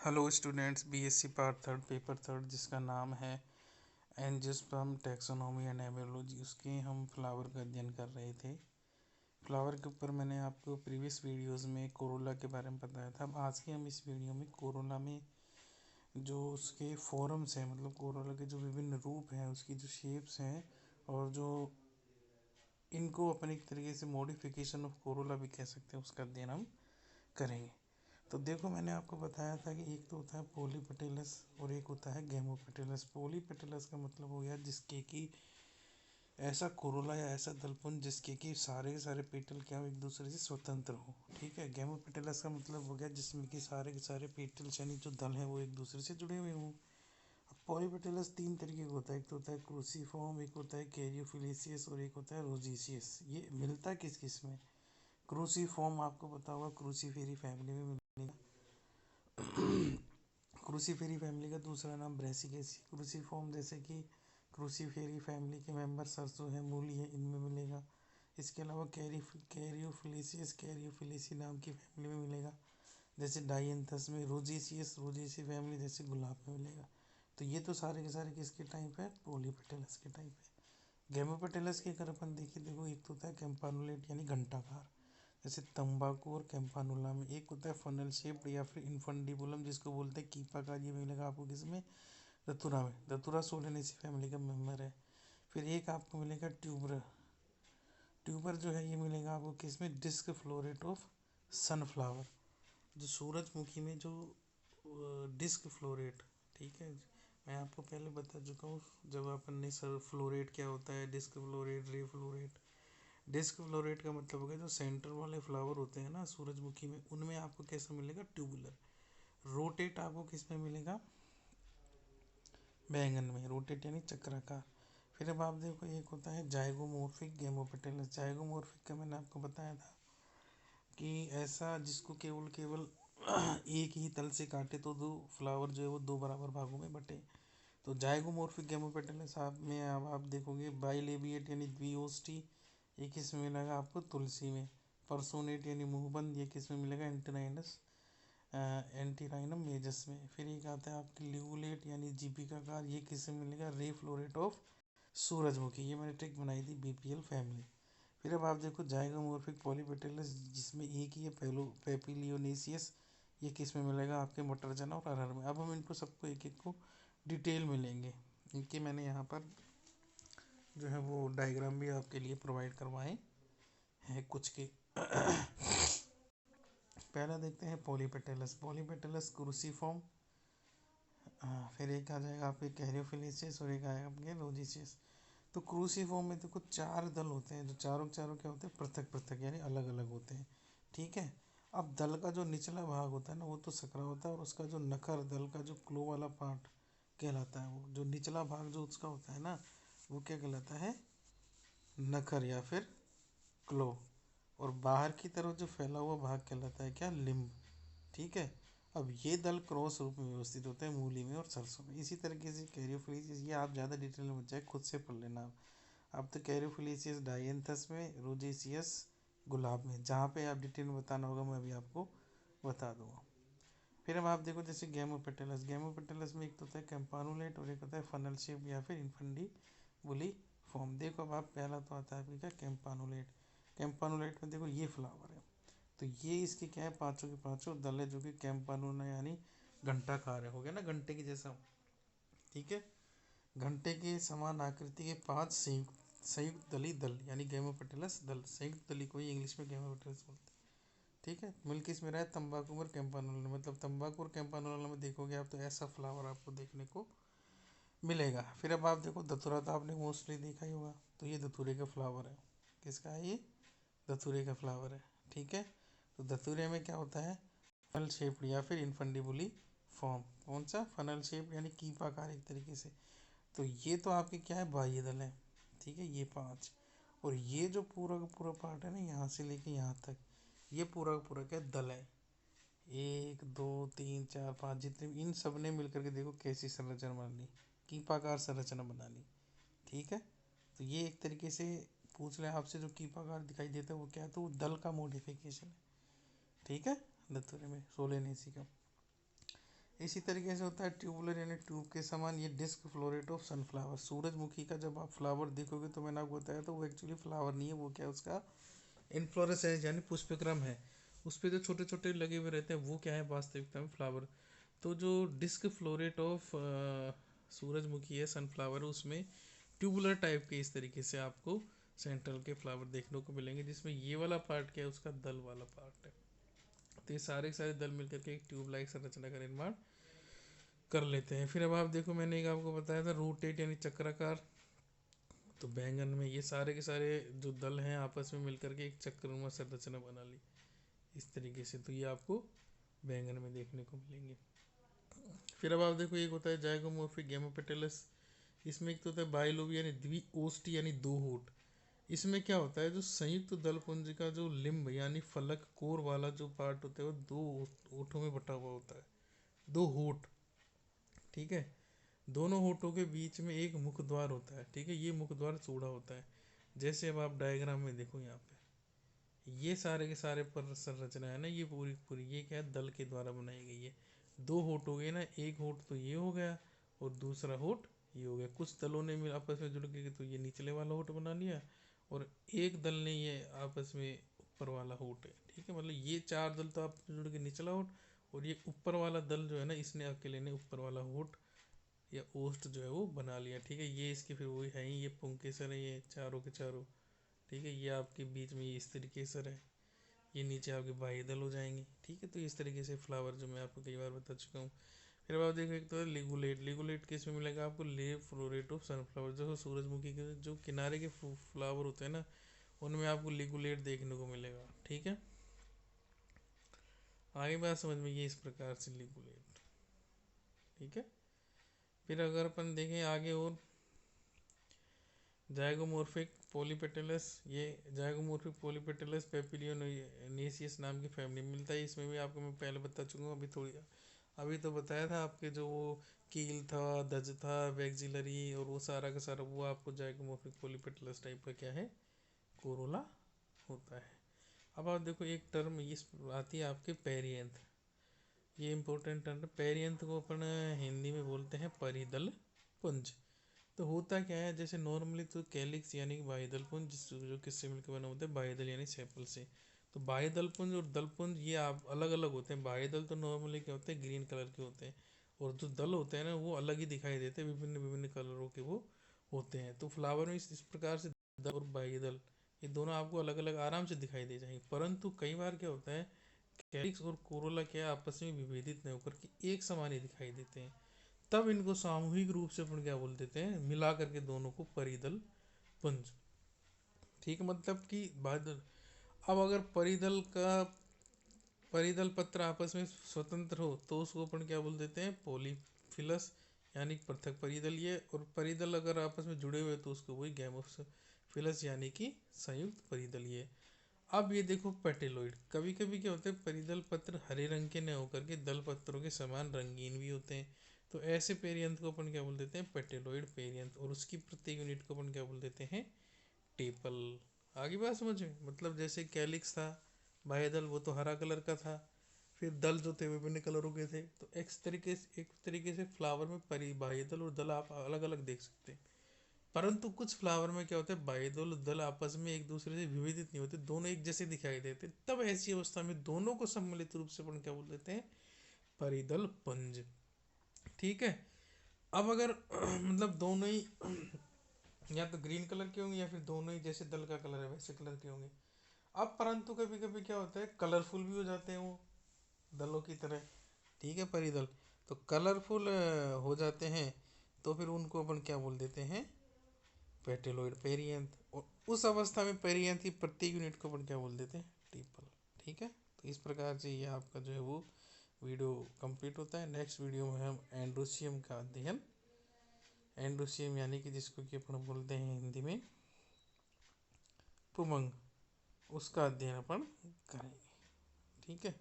Hello students, BSc part third paper third जिसका नाम है एंजियोस्पर्म टैक्सोनॉमी एंड एपियोलॉजी, उसके हम फ्लावर का अध्ययन कर रहे थे। फ्लावर के ऊपर मैंने आपको प्रीवियस वीडियोस में कोरोला के बारे में बताया था। अब आज के हम इस वीडियो में कोरोला में जो उसके फॉर्म्स हैं, मतलब कोरोला के जो विभिन्न रूप हैं, उसकी जो शेप्स हैं और जो इनको अपने एक तरीके से मॉडिफिकेशन ऑफ कोरोला भी कह सकते हैं, उसका अध्ययन हम करेंगे। तो देखो, मैंने आपको बताया था कि एक तो होता है पॉलीपेटेलस और एक होता है गैमोपेटेलस। पॉलीपेटेलस का मतलब हो गया जिसके कि ऐसा कोरोला या ऐसा दलपुंज जिसके कि सारे के सारे पेटल क्या हो, एक दूसरे से स्वतंत्र हो। ठीक है। गैमोपेटेलस का मतलब हो गया जिसमें कि सारे के सारे पेटल्स यानी जो दल है वो एक दूसरे से जुड़े हुए हों। अब पॉलीपेटेलस तीन तरीके का होता है। एक तो होता है क्रूसीफॉर्म, एक होता है कैरियोफिलिसियस और एक होता है रोजीसियस। ये मिलता किस किस में? क्रूसीफॉर्म आपको पता होगा क्रूसीफेरी फैमिली में मिलेगा। क्रूसीफेरी फैमिली का दूसरा नाम ब्रेसिकेसी। क्रूसीफॉर्म जैसे कि क्रूसीफेरी फैमिली के मेंबर सरसों है, मूली है, इनमें मिलेगा। इसके अलावा कैरियोफिलिसियस कैरियोफिलिसी नाम की फैमिली में मिलेगा, जैसे डाइएंथस में। रोजीसियस रोजीसी फैमिली जैसे गुलाब में मिलेगा। तो ये तो सारे के सारे किसके टाइप है? पॉलीपेटेलस के टाइप है। गैमोपेटेलस के अगर अपन देखें, देखो एक तो होता है कैंपानुलेट यानी घंटाकार, जैसे तंबाकू और कैंपानुला में। एक होता है फनल शेप्ड या फिर इनफंडिबुलम जिसको बोलते हैं कीपाकार। ये मिलेगा आपको किसमें? दतुरा में। दतुरा सोलेनेसी फैमिली का मेंबर है। फिर एक आपको मिलेगा ट्यूबर। ट्यूबर जो है ये मिलेगा आपको किसमें? डिस्क फ्लोरेट ऑफ सनफ्लावर, जो सूरजमुखी में जो डिस्क फ्लोरेट। ठीक है, मैं आपको पहले बता चुका हूँ जब अपन ने सर फ्लोरेट क्या होता है, disc floret, ray floret. Disc floret का मतलब हो गया जो सेंटर वाले फ्लावर होते हैं ना सूरजमुखी में, उनमें आपको कैसा मिलेगा? ट्यूबुलर। रोटेट आपको किस में मिलेगा? बैंगन में। रोटेट यानी चक्राकार। फिर अब आप देखो एक होता है जाइगोमोर्फिक गैमोपेटेलस। जाइगोमोर्फिक का मैंने आपको बताया था कि ऐसा जिसको केवल केवल एक ही तल से काटे तो दो फ्लावर जो है वो दो बराबर भागों में बटे। तो जाइगोमोर्फिक गैमोपेटेलस आप में अब आप देखोगे बाइलेबिएट यानी द्विओष्टी, ये किस में मिलेगा आपको? तुलसी में। परसोनेट यानी मुंहबंद, ये किस में मिलेगा? एंटीनाइनस एंटीराइनम मेजस में। फिर एक आता है आपकी ल्यूलेट यानी जीपिकाकार, ये किस में मिलेगा? रे फ्लोरेट ऑफ सूरजमुखी। ये मैंने ट्रिक बनाई थी, बीपीएल फैमिली। फिर अब आप देखो जाइगोमोर्फिक पॉलीपेटेलस जिसमें एक ही है पेपिलियोनेसियस, ये किस में मिलेगा? आपके मटर चना और अरहर में। अब हम इनको सबको एक एक को डिटेल में लेंगे। इनके मैंने यहाँ पर जो है वो डायग्राम भी आपके लिए प्रोवाइड करवाए हैं कुछ के। पहला देखते हैं पॉलीपेटेलस। Polypetalous cruciform. फिर एक आ जाएगा आपके कैरियोफिलिसियस और एक आएगा आपके रोजिसियस। तो क्रूसीफॉर्म में देखो चार दल होते हैं, जो चारों के चारों क्या होते हैं? पृथक पृथक यानी अलग अलग होते हैं। ठीक है। अब दल का जो निचला भाग होता है ना वो तो सकरा होता है, और उसका जो नखर दल का जो क्लो वाला पार्ट कहलाता है, वो जो निचला भाग जो उसका होता है ना वो क्या कहलाता है? नखर या फिर क्लो। और बाहर की तरफ जो फैला हुआ भाग कहलाता है क्या? लिम्ब। ठीक है। अब ये दल क्रॉस रूप में व्यवस्थित होते हैं मूली में और सरसों में। इसी तरीके से कैरियोफिलिसिस, ये आप ज़्यादा डिटेल में बच्चा खुद से पढ़ लेना। अब तो कैरियोफिलिसिस डायंथस में, रोजेसियस गुलाब में। जहाँ पे आप डिटेल में बताना होगा मैं अभी आपको बता दूंगा। फिर अब आप देखो जैसे गैमोपेटेलस। गैमोपेटेलस में एक तो होता है कैंपानुलेट और एक होता है फनल शेप या फिर इनफंडिबुली फॉर्म। देखो अब आप पहला तो आता है आपका क्या? कैंपानुलेट। कैंपानुलेट में देखो ये फ्लावर है। तो ये इसके क्या है? पांचों के पांचों दल है जो कि कैंपानुला यानी घंटाकार है। हो गया ना घंटे के जैसा। ठीक है। घंटे के समान आकृति के पांच संयुक्त संयुक्त दली दल यानी गैमोपेटेलस दल। संयुक्त दली को ही इंग्लिश में गैमोपेटेलस बोलते हैं। ठीक है। मिल किस में रहा है? तंबाकू और कैंपानुला। मतलब तंबाकू और कैंपानुला में देखोगे आप तो ऐसा फ्लावर आपको देखने को मिलेगा। फिर अब आप देखो धतूरा, तो आपने मोस्टली देखा ही होगा। तो ये धतूरे का फ्लावर है। किसका है ये? धतूरे का फ्लावर है। ठीक है। तो धतूरे में क्या होता है? फनल शेप्ड या फिर इनफंडिबुली फॉर्म। कौन सा? फनल शेप यानी कीपाकार एक तरीके से। तो ये तो आपके क्या है? बाह्य दल है। ठीक है, ये पांच। और ये जो पूरा का पूरा पार्ट है ना, यहाँ से लेके यहाँ तक, ये पूरा का पूरा क्या दल है? एक दो तीन चार पाँच, जितने इन सब ने मिलकर के देखो कैसी संरचना बना ली, कीपाकार संरचना बना ली। ठीक है। तो ये एक तरीके से पूछ ले आपसे, जो कीपाकार दिखाई देता है वो क्या है? तो वो दल का मॉडिफिकेशन है। ठीक है। धतूरे में सोलेनेसी का। इसी तरीके से होता है ट्यूबुलर यानी ट्यूब के समान ये डिस्क फ्लोरेट ऑफ सनफ्लावर। सूरजमुखी का जब आप फ्लावर देखोगे तो मैंने आपको बताया तो वो एक्चुअली फ्लावर नहीं है, वो क्या है उसका इन्फ्लोरेसेंस यानी पुष्पक्रम है। उस पर जो छोटे छोटे लगे हुए रहते हैं वो क्या है वास्तविकता में फ्लावर। तो जो डिस्क फ्लोरेट ऑफ सूरजमुखी है सनफ्लावर, उसमें ट्यूबुलर टाइप के इस तरीके से आपको सेंट्रल के फ्लावर देखने को मिलेंगे, जिसमें ये वाला पार्ट क्या है उसका दल वाला पार्ट है। तो ये सारे के सारे दल मिलकर के एक ट्यूब लाइक संरचना का निर्माण कर लेते हैं। फिर अब आप देखो मैंने एक आपको बताया था रोटेट यानी चक्राकार। तो बैंगन में ये सारे के सारे जो दल हैं आपस में मिलकर के एक चक्रनुमा संरचना बना ली इस तरीके से। तो ये आपको बैंगन में देखने को मिलेंगे। फिर अब आप देखो एक होता है जाइगोमोर्फिक गेमोपेटेलस। इसमें एक तो होता है बाइलोबी यानी द्विओष्टी यानी दो होठ। इसमें क्या होता है जो संयुक्त दल पुंज का जो लिम्ब यानी फलक कोर वाला जो पार्ट होता है वो दो होठों में बटा हुआ होता है, दो होठ। ठीक है, दोनों होठों के बीच में एक मुख द्वार होता है। ठीक है, ये मुख द्वार चौड़ा होता है। जैसे अब आप डायग्राम में देखो यहाँ पे ये सारे के सारे पर संरचना है ना, ये पूरी पूरी ये क्या है दल के द्वारा बनाई गई है। दो होठ हो गए ना, एक होठ तो ये हो गया और दूसरा होठ ये हो गया। कुछ दलों ने मिल आपस में जुड़ के तो ये निचले वाला होठ बना लिया और एक दल ने ये आपस में ऊपर वाला होठ है। ठीक है, मतलब ये चार दल तो आप जुड़ के निचला होठ और ये ऊपर वाला दल जो है ना इसने अकेले ने ऊपर वाला होठ या ओस्ट जो है वो बना लिया। ठीक है, ये इसके फिर वही है ही, ये पुंकेसर है ये चारों के चारों। ठीक है, ये आपके बीच में ये इस तरीके से है, ये नीचे आपके बाह्य दल हो जाएंगे। ठीक है, तो इस तरीके से फ्लावर जो मैं आपको कई बार बता चुका हूँ। फिर अब आप देखो एक तो है लिगुलेट। लिगुलेट किस में मिलेगा आपको लेव फ्लोरेट ऑफ सनफ्लावर। जो सूरजमुखी के जो किनारे के फ्लावर होते हैं ना उनमें आपको लिगुलेट देखने को मिलेगा। ठीक है, आगे बात समझ में ये इस प्रकार से लिगुलेट। ठीक है, फिर अगर अपन देखें आगे और जाइगोमोर्फिक पॉलीपेटेलस। ये जाइगोमोर्फिक पॉलीपेटेलस पेपिलियोनेसियस नाम की फैमिली मिलता है। इसमें भी आपको मैं पहले बता चुका हूँ, अभी तो बताया था आपके जो वो कील था, दज था, वैक्सिलरी और वो सारा का सारा वो आपको जाइगोमोर्फिक पॉलीपेटेलस टाइप का क्या है कोरोला होता है। अब आप देखो एक टर्म इस आती है आपके पेरियंथ। ये इंपॉर्टेंट टर्म पेरियंथ को अपन हिंदी में बोलते हैं परिदल पुंज। तो होता क्या है जैसे नॉर्मली तो कैलिक्स यानी कि बाह्यदल पुंज जो किससे मिलकर बना होता है बाह्यदल यानी सेपल से। तो बाह्यदल पुंज और दल पुंज ये आप अलग अलग होते हैं। बाह्यदल तो नॉर्मली क्या होते हैं ग्रीन कलर के होते हैं और जो दल होते हैं ना वो अलग ही दिखाई देते हैं, विभिन्न विभिन्न कलरों के वो होते हैं। तो फ्लावर में इस प्रकार से दल और बाह्यदल ये दोनों आपको अलग अलग आराम से दिखाई दे जाएंगे। परंतु कई बार क्या होता है कैलिक्स और कोरोला क्या आपस में विभेदित नहीं होकर के एक समान ही दिखाई देते हैं। तब इनको सामूहिक रूप से अपन क्या बोल देते हैं मिला करके दोनों को परिदल पुंज। ठीक है, मतलब कि बादल। अब अगर परिदल पत्र आपस में स्वतंत्र हो तो उसको अपन क्या बोल देते हैं पॉलीफिलस यानी पृथक परिदलीय। और परिदल अगर आपस में जुड़े हुए तो उसको वही गैमोफिलस यानी कि संयुक्त परिदलीय। अब ये देखो पेटेलोइड। कभी कभी क्या होता है परिदल पत्र हरे रंग के न होकर के दल पत्रों के समान रंगीन भी होते हैं। तो ऐसे पेरियंथ को अपन क्या बोल देते हैं पेटेलोइड पेरियंथ। और उसकी प्रत्येक यूनिट को अपन क्या बोल देते हैं टेपल। आगे बात समझ में, मतलब जैसे कैलिक्स था बाह्यदल वो तो हरा कलर का था, फिर दल जो थे विभिन्न कलरों के थे। तो एक तरीके से फ्लावर में बाह्यदल और दल आप अलग अलग देख सकते हैं। परंतु कुछ फ्लावर में क्या होता है बाह्यदल दल आपस में एक दूसरे से विभेदित नहीं होते, दोनों एक जैसे दिखाई देते। तब ऐसी अवस्था में दोनों को सम्मिलित रूप से अपन क्या बोल देते हैं परिदल पुंज। ठीक है, अब अगर मतलब दोनों ही या तो ग्रीन कलर के होंगे या फिर दोनों ही जैसे दल का कलर है वैसे कलर के होंगे। अब परंतु कभी कभी क्या होता है कलरफुल भी हो जाते हैं वो दलों की तरह। ठीक है, परिदल तो कलरफुल हो जाते हैं तो फिर उनको अपन क्या बोल देते हैं पेटेलोइड पेरियंथ। और उस अवस्था में पेरियंथ की प्रत्येक यूनिट को अपन क्या बोल देते हैं टिपल। ठीक है, तो इस प्रकार से ये आपका जो है वो वीडियो कंप्लीट होता है। नेक्स्ट वीडियो में हम एंड्रोसियम का अध्ययन, एंड्रोसियम यानी कि जिसको कि अपन बोलते हैं हिंदी में पुमंग, उसका अध्ययन अपन करेंगे। ठीक है।